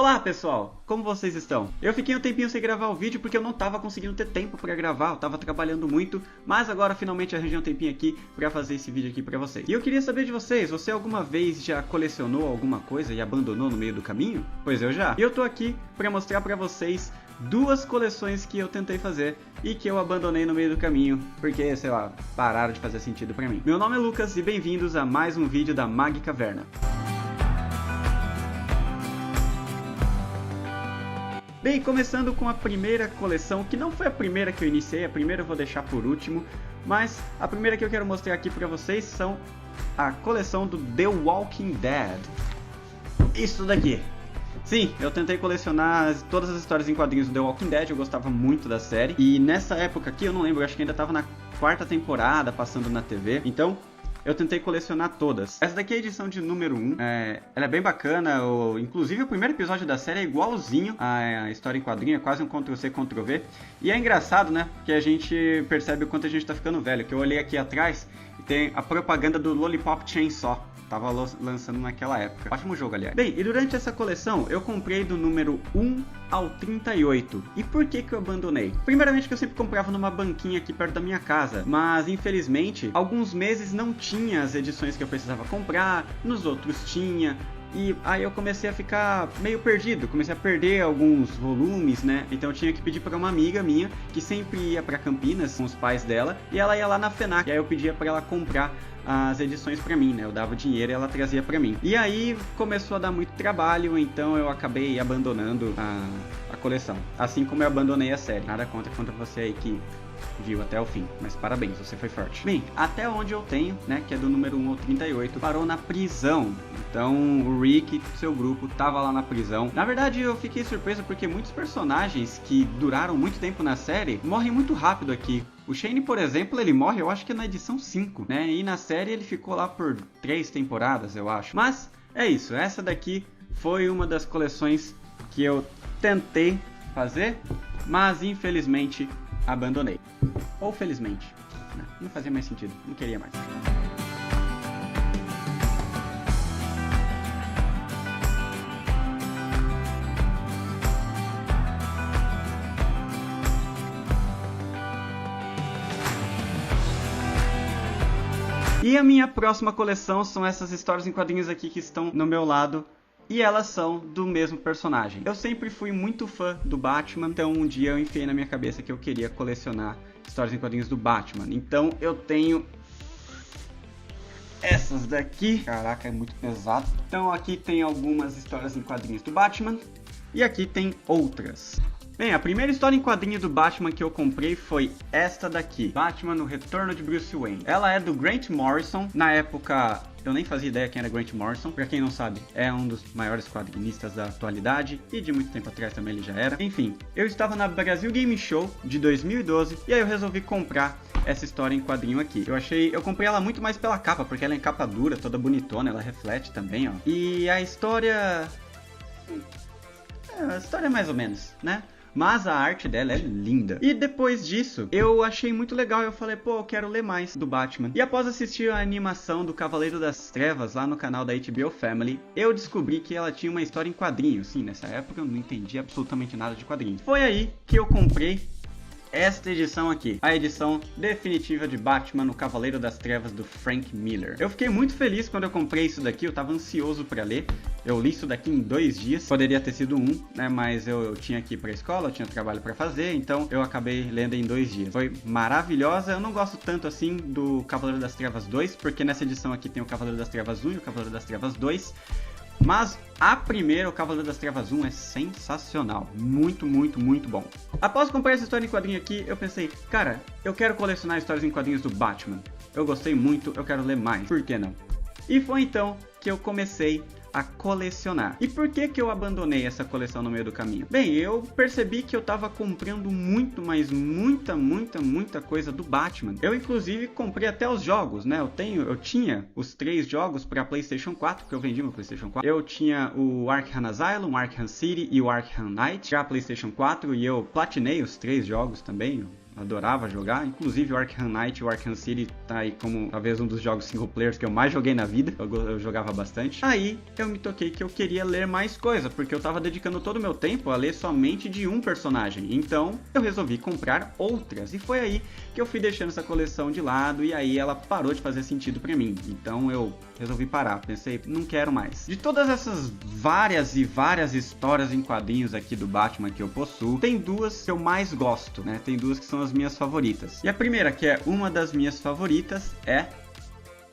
Olá pessoal, como vocês estão? Eu fiquei um tempinho sem gravar o vídeo porque eu não tava conseguindo ter tempo pra gravar, eu tava trabalhando muito, mas agora finalmente arranjei um tempinho aqui pra fazer esse vídeo aqui pra vocês. E eu queria saber de vocês, você alguma vez já colecionou alguma coisa e abandonou no meio do caminho? Pois eu já. E eu tô aqui pra mostrar pra vocês duas coleções que eu tentei fazer e que eu abandonei no meio do caminho, porque, sei lá, pararam de fazer sentido pra mim. Meu nome é Lucas e bem-vindos a mais um vídeo da Mag Caverna. Bem, começando com a primeira coleção, que não foi a primeira que eu iniciei, a primeira eu vou deixar por último, mas a primeira que eu quero mostrar aqui pra vocês são a coleção do The Walking Dead. Isso daqui! Sim, eu tentei colecionar todas as histórias em quadrinhos do The Walking Dead, eu gostava muito da série, e nessa época aqui, eu não lembro, eu acho que ainda tava na quarta temporada, passando na TV, então eu tentei colecionar todas. Essa daqui é a edição de número 1. Ela é bem bacana. Inclusive o primeiro episódio da série é igualzinho à história em quadrinho. É quase um Ctrl-C, Ctrl-V. E é engraçado, né? Porque a gente percebe o quanto a gente tá ficando velho. Que eu olhei aqui atrás e tem a propaganda do Lollipop Chainsaw. Tava lançando naquela época. Ótimo jogo, aliás. Bem, e durante essa coleção eu comprei do número 1 ao 38. E por que eu abandonei? Primeiramente que eu sempre comprava numa banquinha aqui perto da minha casa. Mas infelizmente, alguns meses não tinha as edições que eu precisava comprar. Nos outros tinha. E aí eu comecei a ficar meio perdido, comecei a perder alguns volumes, né? Então eu tinha que pedir para uma amiga minha, que sempre ia para Campinas com os pais dela, e ela ia lá na FENAC, e aí eu pedia para ela comprar as edições para mim, né? Eu dava dinheiro e ela trazia para mim. E aí começou a dar muito trabalho, então eu acabei abandonando a coleção. Assim como eu abandonei a série. Nada contra você aí que viu até o fim, mas parabéns, você foi forte. Bem, até onde eu tenho, né, que é do número 1 ao 38, parou na prisão. Então o Rick e seu grupo tava lá na prisão. Na verdade eu fiquei surpreso porque muitos personagens que duraram muito tempo na série morrem muito rápido aqui. O Shane, por exemplo, ele morre, eu acho que na edição 5, né, e na série ele ficou lá por 3 temporadas, eu acho. Mas é isso, essa daqui foi uma das coleções que eu tentei fazer, mas infelizmente abandonei. Ou felizmente. Não fazia mais sentido. Não queria mais. E a minha próxima coleção são essas histórias em quadrinhos aqui que estão no meu lado. E elas são do mesmo personagem. Eu sempre fui muito fã do Batman, então um dia eu enfiei na minha cabeça que eu queria colecionar histórias em quadrinhos do Batman. Então eu tenho essas daqui. Caraca, é muito pesado. Então aqui tem algumas histórias em quadrinhos do Batman e aqui tem outras. Bem, a primeira história em quadrinho do Batman que eu comprei foi esta daqui, Batman, o Retorno de Bruce Wayne. Ela é do Grant Morrison. Na época eu nem fazia ideia quem era Grant Morrison. Pra quem não sabe, é um dos maiores quadrinistas da atualidade e de muito tempo atrás também ele já era. Enfim, eu estava na Brasil Game Show de 2012 e aí eu resolvi comprar essa história em quadrinho aqui. Eu comprei ela muito mais pela capa, porque ela é em capa dura, toda bonitona, ela reflete também, ó. E a história é mais ou menos, né? Mas a arte dela é linda. E depois disso, eu achei muito legal. Eu falei, pô, eu quero ler mais do Batman. E após assistir a animação do Cavaleiro das Trevas lá no canal da HBO Family, eu descobri que ela tinha uma história em quadrinhos. Sim, nessa época eu não entendi absolutamente nada de quadrinhos. Foi aí que eu comprei esta edição aqui, a edição definitiva de Batman, o Cavaleiro das Trevas do Frank Miller. Eu fiquei muito feliz quando eu comprei isso daqui, eu tava ansioso pra ler. Eu li isso daqui em 2 dias, poderia ter sido 1, né, mas eu tinha que ir pra escola, eu tinha trabalho pra fazer, então eu acabei lendo em 2 dias. Foi maravilhosa, eu não gosto tanto assim do Cavaleiro das Trevas 2, porque nessa edição aqui tem o Cavaleiro das Trevas 1 e o Cavaleiro das Trevas 2. Mas a primeira, o Cavaleiro das Trevas 1, é sensacional. Muito, muito, muito bom. Após comprar essa história em quadrinho aqui, eu pensei, cara, eu quero colecionar histórias em quadrinhos do Batman. Eu gostei muito, eu quero ler mais. Por que não? E foi então que eu comecei a colecionar. E por que eu abandonei essa coleção no meio do caminho? Bem, eu percebi que eu tava comprando muito, mas muita coisa do Batman. Eu inclusive comprei até os jogos, né? Eu tinha os 3 jogos para PlayStation 4, que eu vendi meu PlayStation 4. Eu tinha o Arkham Asylum, o Arkham City e o Arkham Knight para PlayStation 4 e eu platinei os 3 jogos também. adorava jogar, inclusive o Arkham Knight e o Arkham City tá aí como talvez um dos jogos single players que eu mais joguei na vida, eu jogava bastante. Aí eu me toquei que eu queria ler mais coisa, porque eu tava dedicando todo o meu tempo a ler somente de um personagem, então eu resolvi comprar outras, e foi aí que eu fui deixando essa coleção de lado, e aí ela parou de fazer sentido pra mim, então eu resolvi parar, pensei, não quero mais. De todas essas várias histórias em quadrinhos aqui do Batman que eu possuo, tem duas que eu mais gosto, né? Tem duas que são as minhas favoritas. E a primeira, que é uma das minhas favoritas, é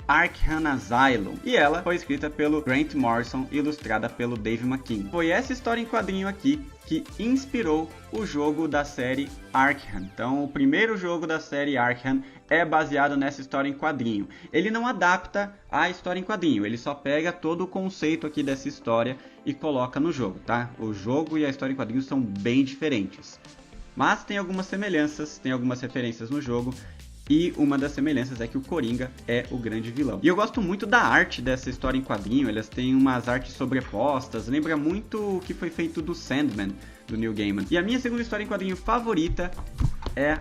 Arkham Asylum, e ela foi escrita pelo Grant Morrison e ilustrada pelo Dave McKean. Foi essa história em quadrinho aqui que inspirou o jogo da série Arkham. Então, o primeiro jogo da série Arkham é baseado nessa história em quadrinho. Ele não adapta a história em quadrinho, ele só pega todo o conceito aqui dessa história e coloca no jogo, tá? O jogo e a história em quadrinho são bem diferentes, mas tem algumas semelhanças, tem algumas referências no jogo. E uma das semelhanças é que o Coringa é o grande vilão. E eu gosto muito da arte dessa história em quadrinho, elas têm umas artes sobrepostas, lembra muito o que foi feito do Sandman, do Neil Gaiman. E a minha segunda história em quadrinho favorita é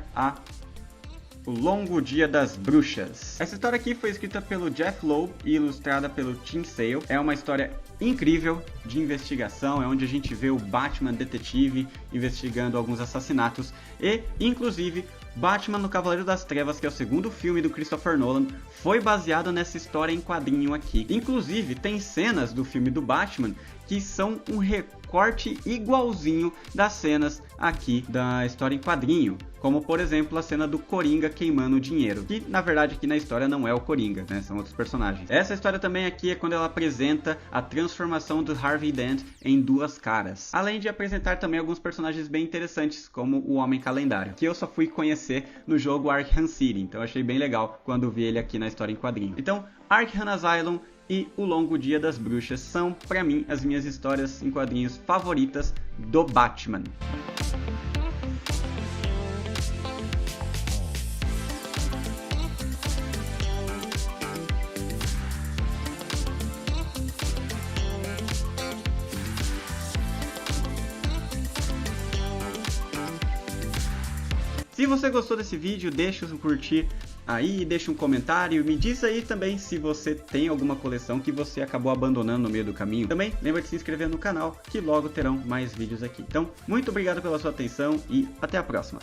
O Longo Dia das Bruxas. Essa história aqui foi escrita pelo Jeff Loeb e ilustrada pelo Tim Sale. É uma história incrível de investigação, é onde a gente vê o Batman detetive investigando alguns assassinatos e, inclusive, Batman no Cavaleiro das Trevas, que é o segundo filme do Christopher Nolan, foi baseado nessa história em quadrinho aqui. Inclusive, tem cenas do filme do Batman que são um recorte igualzinho das cenas aqui da história em quadrinho, como por exemplo a cena do Coringa queimando dinheiro, que na verdade aqui na história não é o Coringa, né? São outros personagens. Essa história também aqui é quando ela apresenta a transformação do Harvey Dent em Duas Caras, além de apresentar também alguns personagens bem interessantes, como o Homem Calendário, que eu só fui conhecer no jogo Arkham City, então eu achei bem legal quando vi ele aqui na história em quadrinho. Então, Arkham Asylum e O Longo Dia das Bruxas são, pra mim, as minhas histórias em quadrinhos favoritas do Batman. Se você gostou desse vídeo, deixa um curtir aí, deixa um comentário, me diz aí também se você tem alguma coleção que você acabou abandonando no meio do caminho. Também lembra de se inscrever no canal, que logo terão mais vídeos aqui. Então, muito obrigado pela sua atenção e até a próxima.